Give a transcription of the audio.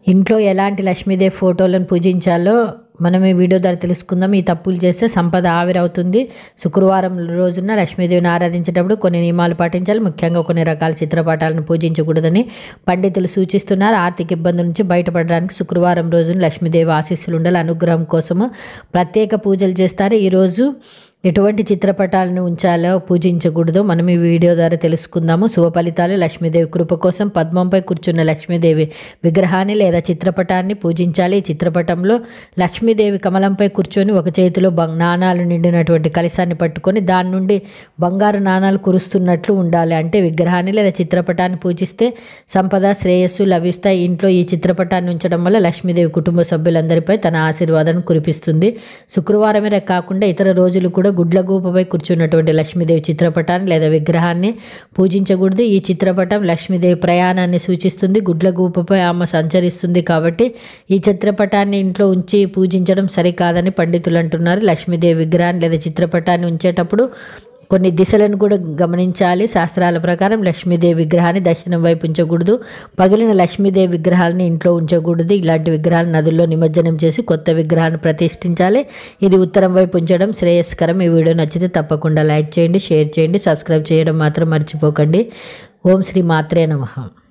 ఇంట్లో ఎలాంటి లక్ష్మీదేవి ఫోటోలను పూజించాలో మనం ఈ వీడియో ద్వారా తెలుసుకుందాం. ఈ తప్పులు చేస్తే సంపద ఆవిరవుతుంది. శుక్రవారం రోజున లక్ష్మీదేవిని ఆరాధించేటప్పుడు కొన్ని నియమాలు పాటించాలి. ముఖ్యంగా కొన్ని రకాల చిత్రపటాలను పూజించకూడదని పండితులు సూచిస్తున్నారు. ఆర్థిక ఇబ్బందుల నుంచి బయటపడడానికి శుక్రవారం రోజున లక్ష్మీదేవి ఆశీస్సులు ఉండాలి. అనుగ్రహం కోసము ప్రత్యేక పూజలు చేస్తారు. ఈరోజు ఎటువంటి చిత్రపటాలను ఉంచాలో పూజించకూడదు మనం ఈ వీడియో ద్వారా తెలుసుకుందాము. శుభ ఫలితాలు. లక్ష్మీదేవి కృప కోసం పద్మంపై కూర్చున్న లక్ష్మీదేవి విగ్రహాన్ని లేదా చిత్రపటాన్ని పూజించాలి. ఈ చిత్రపటంలో లక్ష్మీదేవి కమలంపై కూర్చొని ఒక చేతిలో నాణాలు నిండినటువంటి కలశాన్ని పట్టుకొని దాని నుండి బంగారు నాణాలు కురుస్తున్నట్లు ఉండాలి. అంటే విగ్రహాన్ని లేదా చిత్రపటాన్ని పూజిస్తే సంపద శ్రేయస్సు లభిస్తాయి. ఇంట్లో ఈ చిత్రపటాన్ని ఉంచడం వల్ల లక్ష్మీదేవి కుటుంబ సభ్యులందరిపై తన ఆశీర్వాదాన్ని కురిపిస్తుంది. శుక్రవారమే కాకుండా ఇతర రోజులు కూడా గుడ్లగూపపై కూర్చున్నటువంటి లక్ష్మీదేవి చిత్రపటాన్ని లేదా విగ్రహాన్ని పూజించకూడదు. ఈ చిత్రపటం లక్ష్మీదేవి ప్రయాణాన్ని సూచిస్తుంది. గుడ్లగూపపై ఆమె సంచరిస్తుంది కాబట్టి ఈ చిత్రపటాన్ని ఇంట్లో ఉంచి పూజించడం సరికాదని పండితులు అంటున్నారు. లక్ష్మీదేవి విగ్రహాన్ని లేదా చిత్రపటాన్ని ఉంచేటప్పుడు కొన్ని దిశలను కూడా గమనించాలి. శాస్త్రాల ప్రకారం లక్ష్మీదేవి విగ్రహాన్ని దక్షిణం వైపు ఉంచకూడదు. పగిలిన లక్ష్మీదేవి విగ్రహాలని ఇంట్లో ఉంచకూడదు. ఇలాంటి విగ్రహాలు నదుల్లో నిమజ్జనం చేసి కొత్త విగ్రహాన్ని ప్రతిష్ఠించాలి. ఇది ఉత్తరం వైపు ఉంచడం శ్రేయస్కరం. ఈ వీడియో నచ్చితే తప్పకుండా లైక్ చేయండి, షేర్ చేయండి, సబ్స్క్రైబ్ చేయడం మాత్రం మర్చిపోకండి. ఓం శ్రీ మాత్రే నమః.